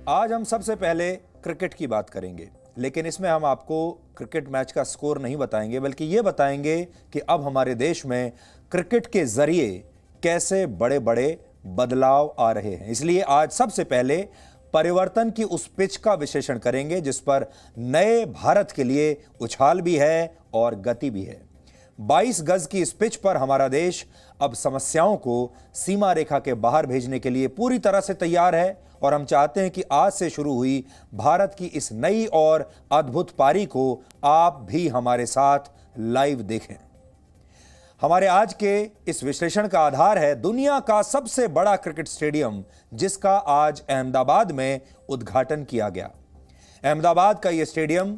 आज हम सबसे पहले क्रिकेट की बात करेंगे, लेकिन इसमें हम आपको क्रिकेट मैच का स्कोर नहीं बताएंगे, बल्कि ये बताएंगे कि अब हमारे देश में क्रिकेट के जरिए कैसे बड़े बड़े बदलाव आ रहे हैं। इसलिए आज सबसे पहले परिवर्तन की उस पिच का विश्लेषण करेंगे जिस पर नए भारत के लिए उछाल भी है और गति भी है। 22 गज की इस पिच पर हमारा देश अब समस्याओं को सीमा रेखा के बाहर भेजने के लिए पूरी तरह से तैयार है और हम चाहते हैं कि आज से शुरू हुई भारत की इस नई और अद्भुत पारी को आप भी हमारे साथ लाइव देखें। हमारे आज के इस विश्लेषण का आधार है दुनिया का सबसे बड़ा क्रिकेट स्टेडियम, जिसका आज अहमदाबाद में उद्घाटन किया गया। अहमदाबाद का यह स्टेडियम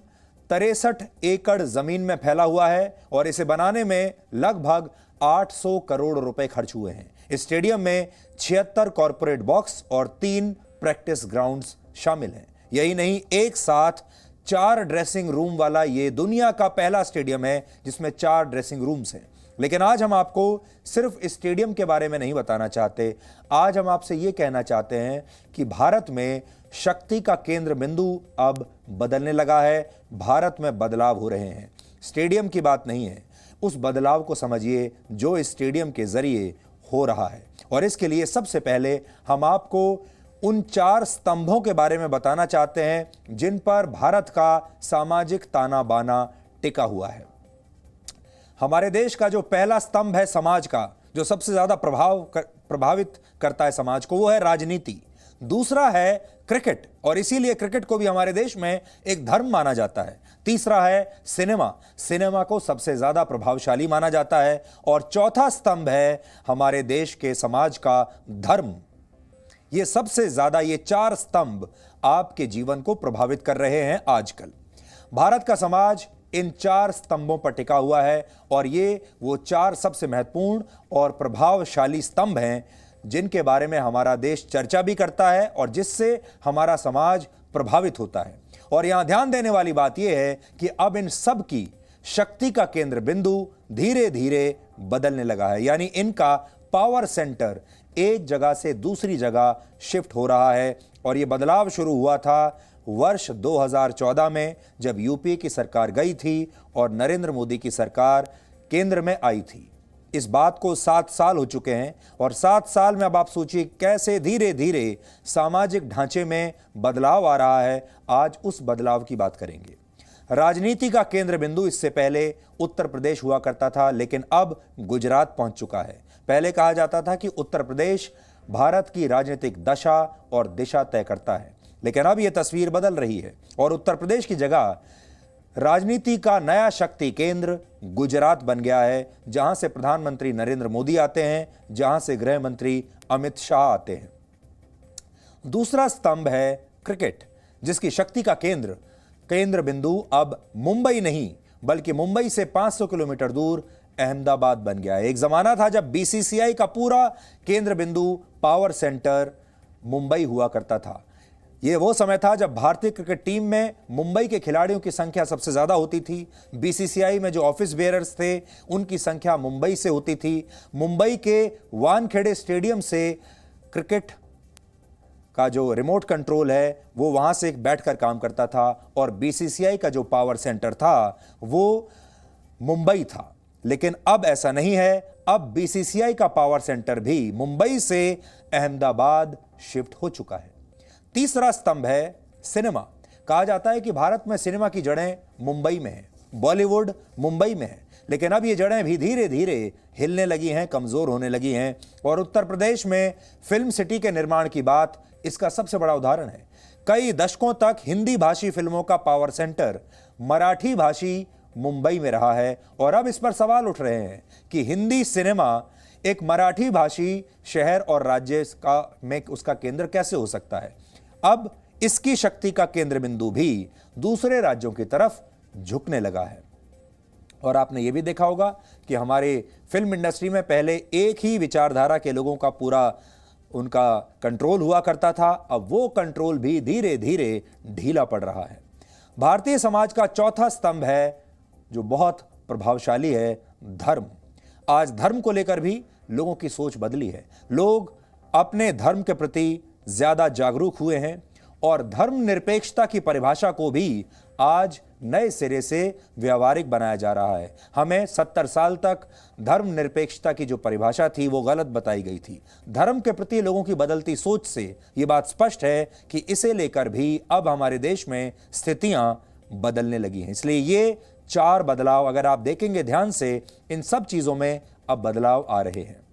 63 एकड़ जमीन में फैला हुआ है और इसे बनाने में लगभग 800 करोड़ रुपए खर्च हुए हैं। इस स्टेडियम में 76 कॉर्पोरेट बॉक्स और 3 प्रैक्टिस ग्राउंड्स शामिल हैं। यही नहीं, एक साथ 4 ड्रेसिंग रूम वाला यह दुनिया का पहला स्टेडियम है जिसमें 4 ड्रेसिंग रूम्स हैं। लेकिन आज हम आपको सिर्फ इस स्टेडियम के बारे में नहीं बताना चाहते। आज हम आपसे यह कहना चाहते हैं कि भारत में शक्ति का केंद्र बिंदु अब बदलने लगा है। भारत में बदलाव हो रहे हैं। स्टेडियम की बात नहीं है, उस बदलाव को समझिए जो इस स्टेडियम के जरिए हो रहा है। और इसके लिए सबसे पहले हम आपको उन 4 स्तंभों के बारे में बताना चाहते हैं जिन पर भारत का सामाजिक ताना बाना टिका हुआ है। हमारे देश का जो पहला स्तंभ है समाज का, जो सबसे ज्यादा प्रभावित करता है समाज को, वो है राजनीति। दूसरा है क्रिकेट, और इसीलिए क्रिकेट को भी हमारे देश में एक धर्म माना जाता है। तीसरा है सिनेमा, सिनेमा को सबसे ज्यादा प्रभावशाली माना जाता है। और चौथा स्तंभ है हमारे देश के समाज का धर्म। ये सबसे ज्यादा, ये 4 स्तंभ आपके जीवन को प्रभावित कर रहे हैं आजकल। भारत का समाज इन 4 स्तंभों पर टिका हुआ है और ये वो 4 सबसे महत्वपूर्ण और प्रभावशाली स्तंभ हैं जिनके बारे में हमारा देश चर्चा भी करता है और जिससे हमारा समाज प्रभावित होता है। और यहां ध्यान देने वाली बात यह है कि अब इन सब की शक्ति का केंद्र बिंदु धीरे धीरे बदलने लगा है, यानी इनका पावर सेंटर एक जगह से दूसरी जगह शिफ्ट हो रहा है। और यह बदलाव शुरू हुआ था वर्ष 2014 में, जब यूपीए की सरकार गई थी और नरेंद्र मोदी की सरकार केंद्र में आई थी। इस बात को 7 साल हो चुके हैं और 7 साल में अब आप सोचिए कैसे धीरे धीरे सामाजिक ढांचे में बदलाव आ रहा है। आज उस बदलाव की बात करेंगे। राजनीति का केंद्र बिंदु इससे पहले उत्तर प्रदेश हुआ करता था, लेकिन अब गुजरात पहुंच चुका है। पहले कहा जाता था कि उत्तर प्रदेश भारत की राजनीतिक दशा और दिशा तय करता है, लेकिन अब यह तस्वीर बदल रही है और उत्तर प्रदेश की जगह राजनीति का नया शक्ति केंद्र गुजरात बन गया है, जहां से प्रधानमंत्री नरेंद्र मोदी आते हैं, जहां से गृह मंत्री अमित शाह आते हैं। दूसरा स्तंभ है क्रिकेट, जिसकी शक्ति का केंद्र बिंदु अब मुंबई नहीं, बल्कि मुंबई से 500 किलोमीटर दूर अहमदाबाद बन गया है। एक जमाना था जब बीसीसीआई का पूरा केंद्र बिंदु पावर सेंटर मुंबई हुआ करता था। यह वो समय था जब भारतीय क्रिकेट टीम में मुंबई के खिलाड़ियों की संख्या सबसे ज्यादा होती थी। बीसीसीआई में जो ऑफिस बेयरर्स थे उनकी संख्या मुंबई से होती थी। मुंबई के वानखेड़े स्टेडियम से क्रिकेट का जो रिमोट कंट्रोल है वो वहां से बैठकर काम करता था और बीसीसीआई का जो पावर सेंटर था वो मुंबई था। लेकिन अब ऐसा नहीं है। अब बीसीसीआई का पावर सेंटर भी मुंबई से अहमदाबाद शिफ्ट हो चुका है। तीसरा स्तंभ है सिनेमा। कहा जाता है कि भारत में सिनेमा की जड़ें मुंबई में हैं, बॉलीवुड मुंबई में है, लेकिन अब ये जड़ें भी धीरे धीरे हिलने लगी हैं, कमजोर होने लगी हैं। और उत्तर प्रदेश में फिल्म सिटी के निर्माण की बात इसका सबसे बड़ा उदाहरण है। कई दशकों तक हिंदी भाषी फिल्मों का पावर सेंटर मराठी भाषी मुंबई में रहा है और अब इस पर सवाल उठ रहे हैं कि हिंदी सिनेमा एक मराठी भाषी शहर और राज्य में उसका केंद्र कैसे हो सकता है। अब इसकी शक्ति का केंद्र बिंदु भी दूसरे राज्यों की तरफ झुकने लगा है। और आपने यह भी देखा होगा कि हमारे फिल्म इंडस्ट्री में पहले एक ही विचारधारा के लोगों का पूरा उनका कंट्रोल हुआ करता था, अब वो कंट्रोल भी धीरे धीरे ढीला पड़ रहा है। भारतीय समाज का चौथा स्तंभ है जो बहुत प्रभावशाली है, धर्म। आज धर्म को लेकर भी लोगों की सोच बदली है। लोग अपने धर्म के प्रति ज्यादा जागरूक हुए हैं और धर्मनिरपेक्षता की परिभाषा को भी आज नए सिरे से व्यावहारिक बनाया जा रहा है। हमें 70 साल तक धर्मनिरपेक्षता की जो परिभाषा थी वो गलत बताई गई थी। धर्म के प्रति लोगों की बदलती सोच से ये बात स्पष्ट है कि इसे लेकर भी अब हमारे देश में स्थितियां बदलने लगी हैं। इसलिए ये 4 बदलाव अगर आप देखेंगे ध्यान से, इन सब चीजों में अब बदलाव आ रहे हैं।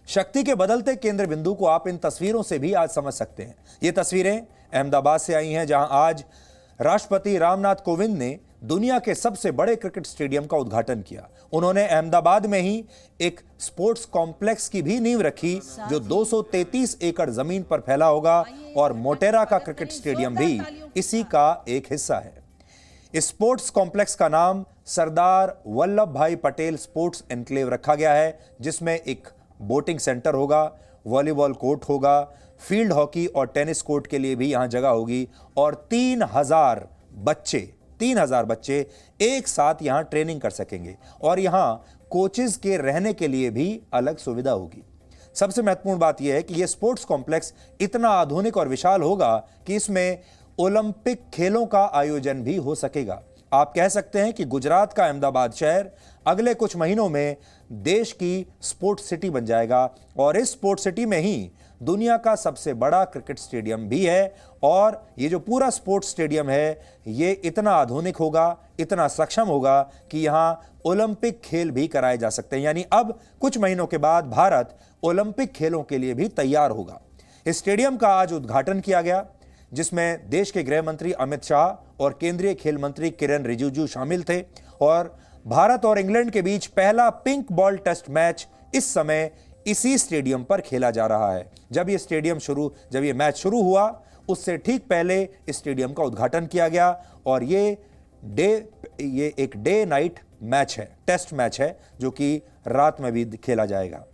शक्ति के बदलते केंद्र बिंदु को आप इन तस्वीरों से भी आज समझ सकते हैं। ये तस्वीरें अहमदाबाद से आई हैं, जहां आज राष्ट्रपति रामनाथ कोविंद ने दुनिया के सबसे बड़े क्रिकेट स्टेडियम का उद्घाटन किया। उन्होंने अहमदाबाद में ही एक स्पोर्ट्स कॉम्प्लेक्स की भी नींव रखी जो 233 एकड़ जमीन पर फैला होगा, और मोटेरा का क्रिकेट स्टेडियम भी इसी का एक हिस्सा है। इस स्पोर्ट्स कॉम्प्लेक्स का नाम सरदार वल्लभ भाई पटेल स्पोर्ट्स एनक्लेव रखा गया है, जिसमें एक बोटिंग सेंटर होगा, वॉलीबॉल कोर्ट होगा, फील्ड हॉकी और टेनिस कोर्ट के लिए भी यहां जगह होगी, और 3000 बच्चे एक साथ यहां ट्रेनिंग कर सकेंगे, और यहां कोचेस के रहने के लिए भी अलग सुविधा होगी। सबसे महत्वपूर्ण बात यह है कि यह स्पोर्ट्स कॉम्प्लेक्स इतना आधुनिक और विशाल होगा कि इसमें ओलंपिक खेलों का आयोजन भी हो सकेगा। आप कह सकते हैं कि गुजरात का अहमदाबाद शहर अगले कुछ महीनों में देश की स्पोर्ट्स सिटी बन जाएगा, और इस स्पोर्ट्स सिटी में ही दुनिया का सबसे बड़ा क्रिकेट स्टेडियम भी है। और ये जो पूरा स्पोर्ट्स स्टेडियम है ये इतना आधुनिक होगा, इतना सक्षम होगा कि यहाँ ओलंपिक खेल भी कराए जा सकते हैं। यानी अब कुछ महीनों के बाद भारत ओलंपिक खेलों के लिए भी तैयार होगा। इस स्टेडियम का आज उद्घाटन किया गया, जिसमें देश के गृह मंत्री अमित शाह और केंद्रीय खेल मंत्री किरेन रिजिजू शामिल थे। और भारत और इंग्लैंड के बीच पहला पिंक बॉल टेस्ट मैच इस समय इसी स्टेडियम पर खेला जा रहा है। जब ये मैच शुरू हुआ उससे ठीक पहले इस स्टेडियम का उद्घाटन किया गया, और ये एक डे नाइट मैच है, टेस्ट मैच है, जो कि रात में भी खेला जाएगा।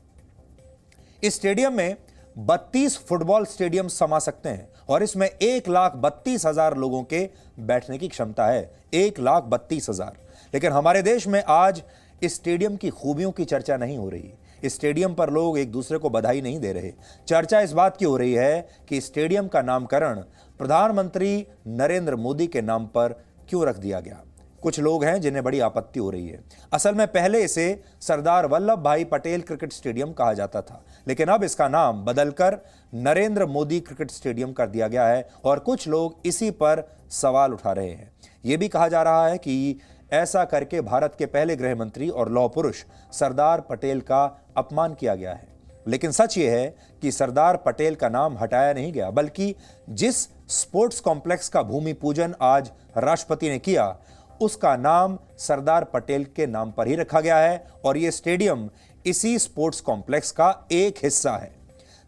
इस स्टेडियम में 32 फुटबॉल स्टेडियम समा सकते हैं, और इसमें 1,32,000 लोगों के बैठने की क्षमता है। 1,32,000। लेकिन हमारे देश में आज इस स्टेडियम की खूबियों की चर्चा नहीं हो रही। इस स्टेडियम पर लोग एक दूसरे को बधाई नहीं दे रहे। चर्चा इस बात की हो रही है कि स्टेडियम का नामकरण प्रधानमंत्री नरेंद्र मोदी के नाम पर क्यों रख दिया गया। कुछ लोग हैं जिन्हें बड़ी आपत्ति हो रही है। असल में पहले इसे सरदार वल्लभ भाई पटेल क्रिकेट स्टेडियम कहा जाता था, लेकिन अब इसका नाम बदलकर नरेंद्र मोदी क्रिकेट स्टेडियम कर दिया गया है, और कुछ लोग इसी पर सवाल उठा रहे हैं। यह भी कहा जा रहा है कि ऐसा करके भारत के पहले गृह मंत्री और लौह पुरुष सरदार पटेल का अपमान किया गया है। लेकिन सच यह है कि सरदार पटेल का नाम हटाया नहीं गया, बल्कि जिस स्पोर्ट्स कॉम्प्लेक्स का भूमि पूजन आज राष्ट्रपति ने किया उसका नाम सरदार पटेल के नाम पर ही रखा गया है, और यह स्टेडियम इसी स्पोर्ट्स कॉम्प्लेक्स का एक हिस्सा है।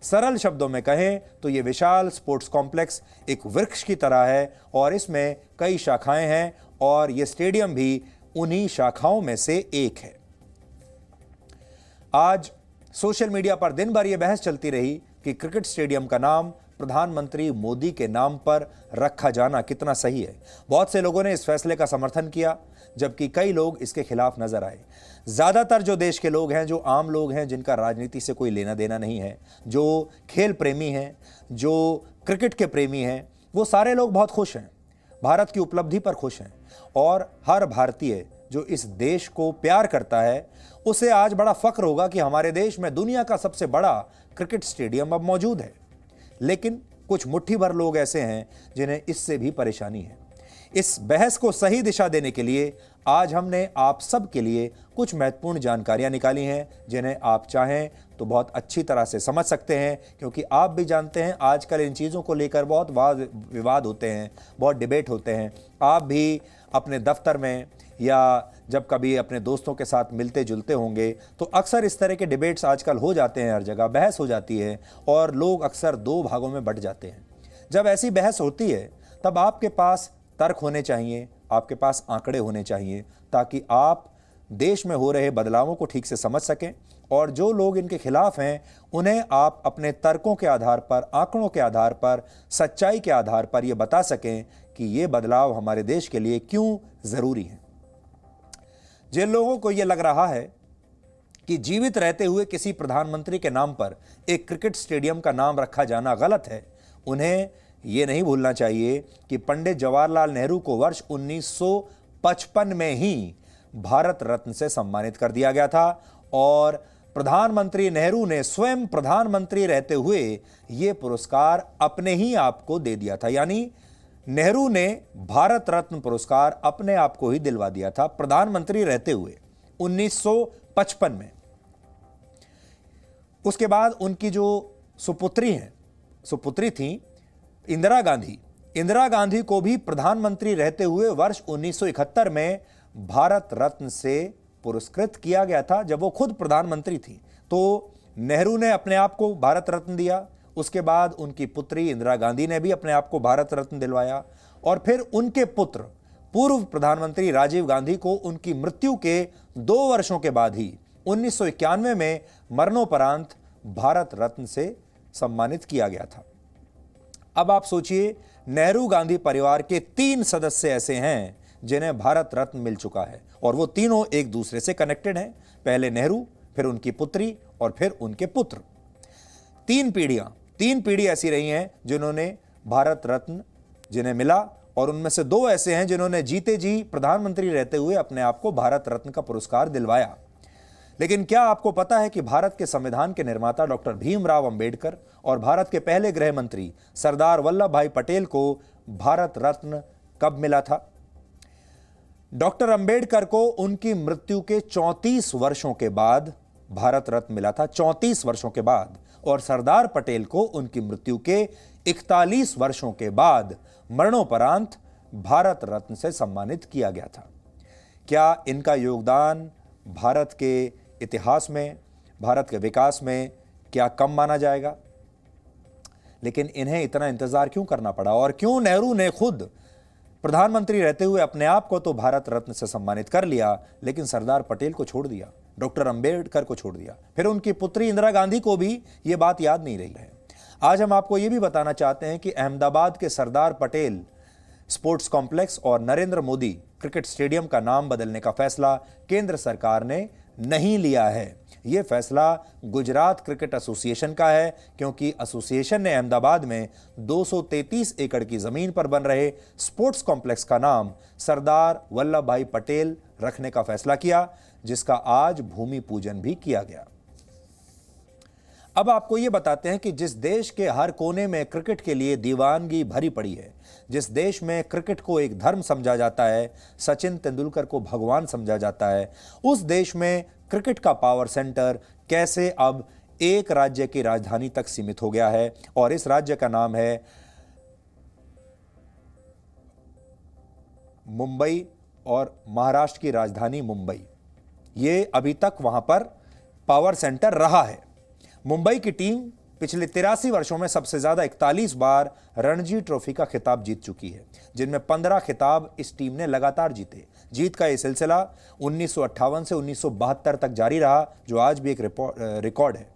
सरल शब्दों में कहें तो यह विशाल स्पोर्ट्स कॉम्प्लेक्स एक वृक्ष की तरह है, और इसमें कई शाखाएं हैं, और यह स्टेडियम भी उन्हीं शाखाओं में से एक है। आज सोशल मीडिया पर दिन भर यह बहस चलती रही कि क्रिकेट स्टेडियम का नाम प्रधानमंत्री मोदी के नाम पर रखा जाना कितना सही है। बहुत से लोगों ने इस फैसले का समर्थन किया, जबकि कई लोग इसके खिलाफ नजर आए। ज्यादातर जो देश के लोग हैं, जो आम लोग हैं, जिनका राजनीति से कोई लेना देना नहीं है, जो खेल प्रेमी हैं, जो क्रिकेट के प्रेमी हैं, वो सारे लोग बहुत खुश हैं, भारत की उपलब्धि पर खुश हैं। और हर भारतीय जो इस देश को प्यार करता है उसे आज बड़ा फख्र होगा कि हमारे देश में दुनिया का सबसे बड़ा क्रिकेट स्टेडियम अब मौजूद है। लेकिन कुछ मुट्ठी भर लोग ऐसे हैं जिन्हें इससे भी परेशानी है। इस बहस को सही दिशा देने के लिए आज हमने आप सब के लिए कुछ महत्वपूर्ण जानकारियां निकाली हैं, जिन्हें आप चाहें तो बहुत अच्छी तरह से समझ सकते हैं, क्योंकि आप भी जानते हैं आजकल इन चीज़ों को लेकर बहुत वाद विवाद होते हैं, बहुत डिबेट होते हैं। आप भी अपने दफ्तर में या जब कभी अपने दोस्तों के साथ मिलते जुलते होंगे तो अक्सर इस तरह के डिबेट्स आजकल हो जाते हैं, हर जगह बहस हो जाती है, और लोग अक्सर 2 भागों में बंट जाते हैं। जब ऐसी बहस होती है तब आपके पास तर्क होने चाहिए, आपके पास आंकड़े होने चाहिए, ताकि आप देश में हो रहे बदलावों को ठीक से समझ सकें, और जो लोग इनके खिलाफ हैं उन्हें आप अपने तर्कों के आधार पर, आंकड़ों के आधार पर, सच्चाई के आधार पर यह बता सकें कि ये बदलाव हमारे देश के लिए क्यों जरूरी है। जिन लोगों को यह लग रहा है कि जीवित रहते हुए किसी प्रधानमंत्री के नाम पर एक क्रिकेट स्टेडियम का नाम रखा जाना गलत है, उन्हें ये नहीं भूलना चाहिए कि पंडित जवाहरलाल नेहरू को वर्ष 1955 में ही भारत रत्न से सम्मानित कर दिया गया था और प्रधानमंत्री नेहरू ने स्वयं प्रधानमंत्री रहते हुए यह पुरस्कार अपने ही आप को दे दिया था। यानी नेहरू ने भारत रत्न पुरस्कार अपने आप को ही दिलवा दिया था प्रधानमंत्री रहते हुए 1955 में। उसके बाद उनकी जो सुपुत्री थी इंदिरा गांधी को भी प्रधानमंत्री रहते हुए वर्ष 1971 में भारत रत्न से पुरस्कृत किया गया था जब वो खुद प्रधानमंत्री थी। तो नेहरू ने अपने आप को भारत रत्न दिया, उसके बाद उनकी पुत्री इंदिरा गांधी ने भी अपने आप को भारत रत्न दिलवाया और फिर उनके पुत्र पूर्व प्रधानमंत्री राजीव गांधी को उनकी मृत्यु के 2 वर्षों के बाद ही 1991 में मरणोपरांत भारत रत्न से सम्मानित किया गया था। अब आप सोचिए, नेहरू गांधी परिवार के 3 सदस्य ऐसे हैं जिन्हें भारत रत्न मिल चुका है और वो तीनों एक दूसरे से कनेक्टेड हैं। पहले नेहरू, फिर उनकी पुत्री और फिर उनके पुत्र। 3 पीढ़ी ऐसी रही हैं जिन्होंने भारत रत्न जिन्हें मिला और उनमें से 2 ऐसे हैं जिन्होंने जीते जी प्रधानमंत्री रहते हुए अपने आप को भारत रत्न का पुरस्कार दिलवाया। लेकिन क्या आपको पता है कि भारत के संविधान के निर्माता डॉक्टर भीमराव अंबेडकर और भारत के पहले गृह मंत्री सरदार वल्लभ भाई पटेल को भारत रत्न कब मिला था? डॉक्टर अंबेडकर को उनकी मृत्यु के 34 वर्षों के बाद भारत रत्न मिला था, 34 वर्षों के बाद, और सरदार पटेल को उनकी मृत्यु के 41 वर्षों के बाद मरणोपरांत भारत रत्न से सम्मानित किया गया था। क्या इनका योगदान भारत के इतिहास में, भारत के विकास में क्या कम माना जाएगा? लेकिन इन्हें इतना इंतजार क्यों करना पड़ा और क्यों नेहरू ने खुद प्रधानमंत्री रहते हुए अपने आप को तो भारत रत्न से सम्मानित कर लिया लेकिन सरदार पटेल को छोड़ दिया, डॉक्टर अंबेडकर को छोड़ दिया, फिर उनकी पुत्री इंदिरा गांधी को भी यह बात याद नहीं रही है। आज हम आपको यह भी बताना चाहते हैं कि अहमदाबाद के सरदार पटेल स्पोर्ट्स कॉम्प्लेक्स और नरेंद्र मोदी क्रिकेट स्टेडियम का नाम बदलने का फैसला केंद्र सरकार ने नहीं लिया है। यह फैसला गुजरात क्रिकेट एसोसिएशन का है क्योंकि एसोसिएशन ने अहमदाबाद में 233 एकड़ की जमीन पर बन रहे स्पोर्ट्स कॉम्प्लेक्स का नाम सरदार वल्लभ भाई पटेल रखने का फैसला किया, जिसका आज भूमि पूजन भी किया गया। अब आपको यह बताते हैं कि जिस देश के हर कोने में क्रिकेट के लिए दीवानगी भरी पड़ी है, जिस देश में क्रिकेट को एक धर्म समझा जाता है, सचिन तेंदुलकर को भगवान समझा जाता है, उस देश में क्रिकेट का पावर सेंटर कैसे अब एक राज्य की राजधानी तक सीमित हो गया है और इस राज्य का नाम है मुंबई और महाराष्ट्र की राजधानी मुंबई। ये अभी तक वहां पर पावर सेंटर रहा है। मुंबई की टीम पिछले 83 वर्षों में सबसे ज्यादा 41 बार रणजी ट्रॉफी का खिताब जीत चुकी है, जिनमें 15 खिताब इस टीम ने लगातार जीते। जीत का यह सिलसिला 1958 से 1972 तक जारी रहा, जो आज भी एक रिकॉर्ड है।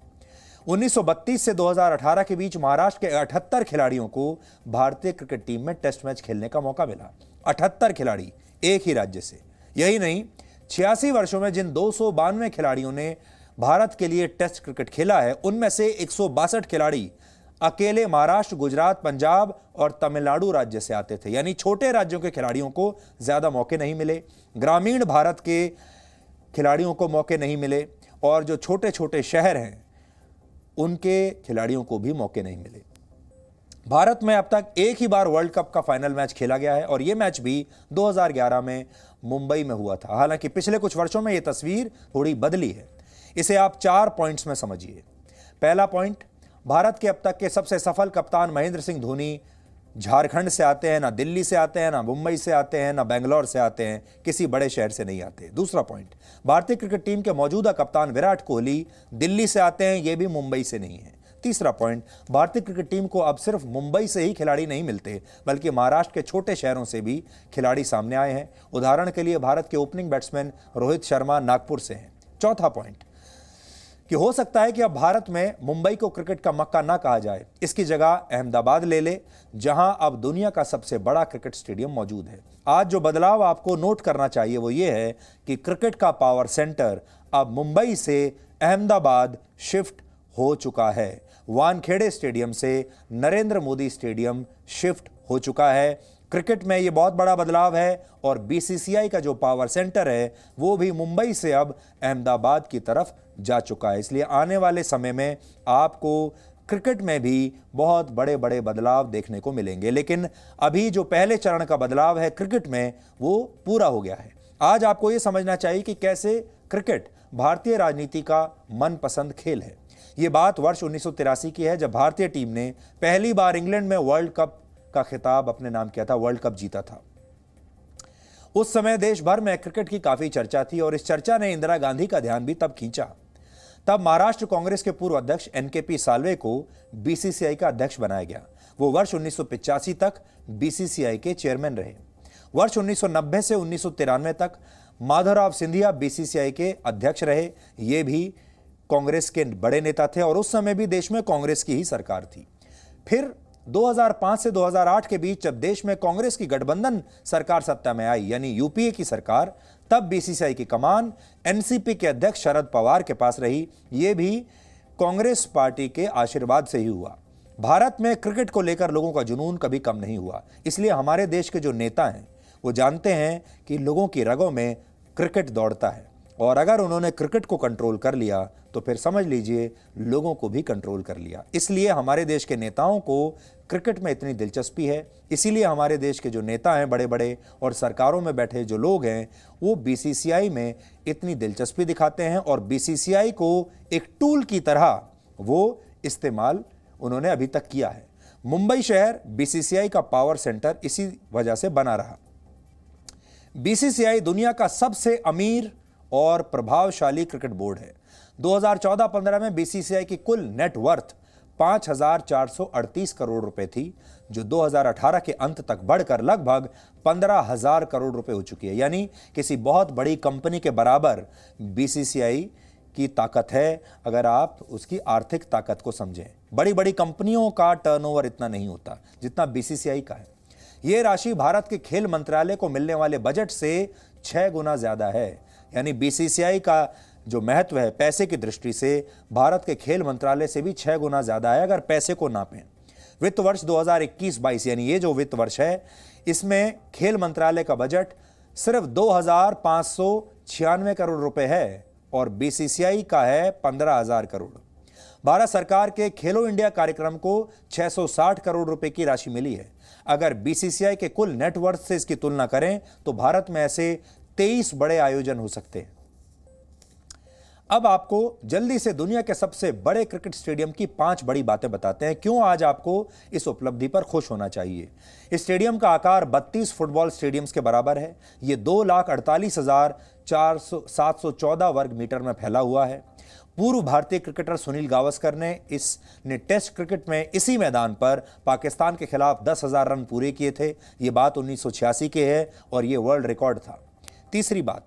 1932 से 2018 के बीच महाराष्ट्र के 78 खिलाड़ियों को भारतीय क्रिकेट टीम में टेस्ट मैच खेलने का मौका मिला। 78 खिलाड़ी एक ही राज्य से। यही नहीं, 86 वर्षों में जिन 292 खिलाड़ियों ने भारत के लिए टेस्ट क्रिकेट खेला है, उनमें से 162 खिलाड़ी अकेले महाराष्ट्र, गुजरात, पंजाब और तमिलनाडु राज्य से आते थे। यानी छोटे राज्यों के खिलाड़ियों को ज्यादा मौके नहीं मिले, ग्रामीण भारत के खिलाड़ियों को मौके नहीं मिले और जो छोटे छोटे शहर हैं उनके खिलाड़ियों को भी मौके नहीं मिले। भारत में अब तक एक ही बार वर्ल्ड कप का फाइनल मैच खेला गया है और यह मैच भी 2011 में मुंबई में हुआ था। हालांकि पिछले कुछ वर्षों में यह तस्वीर थोड़ी बदली है। इसे आप 4 पॉइंट्स में समझिए। पहला पॉइंट, भारत के अब तक के सबसे सफल कप्तान महेंद्र सिंह धोनी झारखंड से आते हैं, ना दिल्ली से आते हैं, ना मुंबई से आते हैं, ना बेंगलोर से आते हैं, किसी बड़े शहर से नहीं आते। दूसरा पॉइंट, भारतीय क्रिकेट टीम के मौजूदा कप्तान विराट कोहली दिल्ली से आते हैं, ये भी मुंबई से नहीं है। तीसरा पॉइंट, भारतीय क्रिकेट टीम को अब सिर्फ मुंबई से ही खिलाड़ी नहीं मिलते, बल्कि महाराष्ट्र के छोटे शहरों से भी खिलाड़ी सामने आए हैं। उदाहरण के लिए भारत के ओपनिंग बैट्समैन रोहित शर्मा नागपुर से हैं। चौथा पॉइंट कि हो सकता है कि अब भारत में मुंबई को क्रिकेट का मक्का ना कहा जाए, इसकी जगह अहमदाबाद ले ले, जहां अब दुनिया का सबसे बड़ा क्रिकेट स्टेडियम मौजूद है। आज जो बदलाव आपको नोट करना चाहिए वो ये है कि क्रिकेट का पावर सेंटर अब मुंबई से अहमदाबाद शिफ्ट हो चुका है। वानखेड़े स्टेडियम से नरेंद्र मोदी स्टेडियम शिफ्ट हो चुका है। क्रिकेट में यह बहुत बड़ा बदलाव है और बीसीसीआई का जो पावर सेंटर है वो भी मुंबई से अब अहमदाबाद की तरफ जा चुका है। इसलिए आने वाले समय में आपको क्रिकेट में भी बहुत बड़े बड़े बदलाव देखने को मिलेंगे। लेकिन अभी जो पहले चरण का बदलाव है क्रिकेट में वो पूरा हो गया है। आज आपको यह समझना चाहिए कि कैसे क्रिकेट भारतीय राजनीति का मनपसंद खेल है। यह बात वर्ष 1983 की है, जब भारतीय टीम ने पहली बार इंग्लैंड में वर्ल्ड कप का खिताब अपने नाम किया था, वर्ल्ड कप जीता था। उस समय देश भर में क्रिकेट की काफी चर्चा थी और इस चर्चा ने इंदिरा गांधी का ध्यान भी तब खींचा। तब महाराष्ट्र कांग्रेस के पूर्व अध्यक्ष एनकेपी साल्वे को बीसीसीआई का अध्यक्ष बनाया गया। वो वर्ष 1985 तक बीसीसीआई के चेयरमैन रहे। वर्ष 1990 से 1993 तक माधवराव सिंधिया बीसीसीआई के अध्यक्ष रहे। ये भी कांग्रेस के बड़े नेता थे और उस समय भी देश में कांग्रेस की ही सरकार थी। फिर 2005 से 2008 के बीच जब देश में कांग्रेस की गठबंधन सरकार सत्ता में आई, यानी यूपीए की सरकार, तब बीसीसीआई की कमान एनसीपी के अध्यक्ष शरद पवार के पास रही। यह भी कांग्रेस पार्टी के आशीर्वाद से ही हुआ। भारत में क्रिकेट को लेकर लोगों का जुनून कभी कम नहीं हुआ। इसलिए हमारे देश के जो नेता हैं वो जानते हैं कि लोगों की रगों में क्रिकेट दौड़ता है और अगर उन्होंने क्रिकेट को कंट्रोल कर लिया तो फिर समझ लीजिए लोगों को भी कंट्रोल कर लिया। इसलिए हमारे देश के नेताओं को क्रिकेट में इतनी दिलचस्पी है। इसीलिए हमारे देश के जो नेता हैं बड़े बड़े और सरकारों में बैठे जो लोग हैं वो बीसीसीआई में इतनी दिलचस्पी दिखाते हैं और बीसीसीआई को एक टूल की तरह वो इस्तेमाल उन्होंने अभी तक किया है। मुंबई शहर बीसीसीआई का पावर सेंटर इसी वजह से बना रहा। बीसीसीआई दुनिया का सबसे अमीर और प्रभावशाली क्रिकेट बोर्ड है। 2014-15 में बीसीसीआई की कुल नेटवर्थ 5,438 करोड़ रुपए थी, जो 2018 के अंत तक बढ़कर लगभग 15,000 करोड़ रुपए हो चुकी है। यानी किसी बहुत बड़ी कंपनी के बराबर बीसीसीआई की ताकत है, अगर आप उसकी आर्थिक ताकत को समझें। बड़ी बड़ी कंपनियों का टर्नओवर इतना नहीं होता जितना बीसीसीआई का है। यह राशि भारत के खेल मंत्रालय को मिलने वाले बजट से 6 गुना ज्यादा है। यानी बीसीसीआई का जो महत्व है पैसे की दृष्टि से भारत के खेल मंत्रालय से भी 6 गुना ज्यादा है अगर पैसे को नापें। वित्त वर्ष 2021-22 यानी ये जो वित्त वर्ष है इसमें खेल मंत्रालय का बजट सिर्फ 2,596 करोड़ रुपए है और बीसीसीआई का है 15,000 करोड़। भारत सरकार के खेलो इंडिया कार्यक्रम को 660 करोड़ रुपए की राशि मिली है। अगर बीसीसीआई के कुल नेटवर्थ से इसकी तुलना करें तो भारत में ऐसे 23 बड़े आयोजन हो सकते हैं। अब आपको जल्दी से दुनिया के सबसे बड़े क्रिकेट स्टेडियम की 5 बड़ी बातें बताते हैं क्यों आज आपको इस उपलब्धि पर खुश होना चाहिए। इस स्टेडियम का आकार 32 फुटबॉल स्टेडियम्स के बराबर है। यह 2,48,714 वर्ग मीटर में फैला हुआ है। पूर्व भारतीय क्रिकेटर सुनील गावस्कर ने टेस्ट क्रिकेट में इसी मैदान पर पाकिस्तान के खिलाफ 10,000 रन पूरे किए थे। यह बात 1986 के है और यह वर्ल्ड रिकॉर्ड था। तीसरी बात,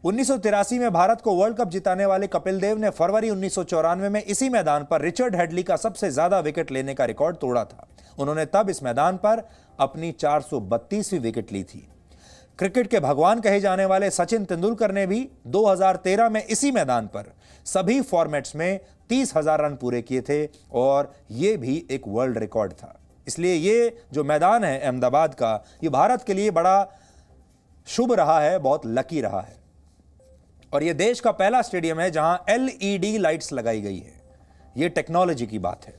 1983 में भारत को वर्ल्ड कप जिताने वाले कपिल देव ने फरवरी 1994 में इसी मैदान पर रिचर्ड हेडली का सबसे ज्यादा विकेट लेने का रिकॉर्ड तोड़ा था। उन्होंने तब इस मैदान पर अपनी 432वीं विकेट ली थी। क्रिकेट के भगवान कहे जाने वाले सचिन तेंदुलकर ने भी 2013 में इसी मैदान पर सभी फॉर्मेट्स में 30,000 रन पूरे किए थे और यह भी एक वर्ल्ड रिकॉर्ड था। इसलिए ये जो मैदान है अहमदाबाद का, ये भारत के लिए बड़ा शुभ रहा है, बहुत लकी रहा है। और यह देश का पहला स्टेडियम है जहां एलईडी लाइट्स लगाई गई है। यह टेक्नोलॉजी की बात है।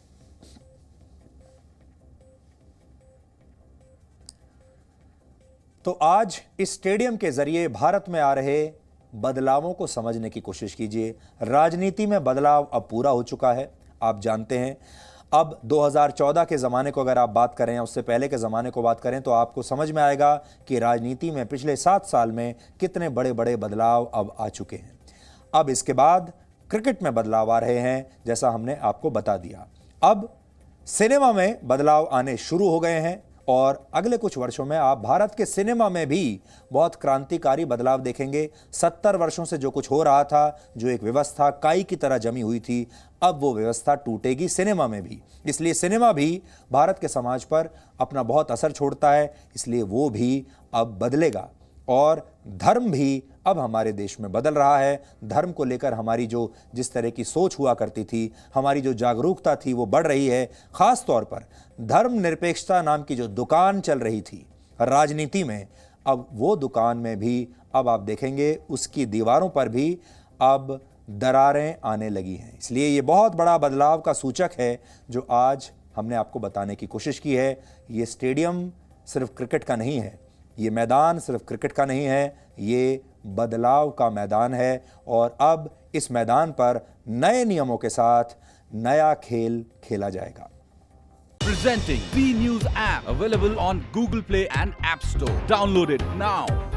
तो आज इस स्टेडियम के जरिए भारत में आ रहे बदलावों को समझने की कोशिश कीजिए। राजनीति में बदलाव अब पूरा हो चुका है। आप जानते हैं अब 2014 के ज़माने को अगर आप बात करें या उससे पहले के ज़माने को बात करें तो आपको समझ में आएगा कि राजनीति में पिछले 7 साल में कितने बड़े बड़े बदलाव अब आ चुके हैं। अब इसके बाद क्रिकेट में बदलाव आ रहे हैं, जैसा हमने आपको बता दिया। अब सिनेमा में बदलाव आने शुरू हो गए हैं और अगले कुछ वर्षों में आप भारत के सिनेमा में भी बहुत क्रांतिकारी बदलाव देखेंगे। 70 वर्षों से जो कुछ हो रहा था, जो एक व्यवस्था काई की तरह जमी हुई थी, अब वो व्यवस्था टूटेगी सिनेमा में भी। इसलिए सिनेमा भी भारत के समाज पर अपना बहुत असर छोड़ता है, इसलिए वो भी अब बदलेगा और धर्म भी अब हमारे देश में बदल रहा है। धर्म को लेकर हमारी जो जिस तरह की सोच हुआ करती थी, हमारी जो जागरूकता थी वो बढ़ रही है। खास तौर पर धर्मनिरपेक्षता नाम की जो दुकान चल रही थी राजनीति में, अब वो दुकान में भी अब आप देखेंगे उसकी दीवारों पर भी अब दरारें आने लगी हैं। इसलिए ये बहुत बड़ा बदलाव का सूचक है जो आज हमने आपको बताने की कोशिश की है। ये स्टेडियम सिर्फ क्रिकेट का नहीं है, ये मैदान सिर्फ क्रिकेट का नहीं है, ये बदलाव का मैदान है। और अब इस मैदान पर नए नियमों के साथ नया खेल खेला जाएगा। Presenting B News app, available on Google Play and App Store. Download it now.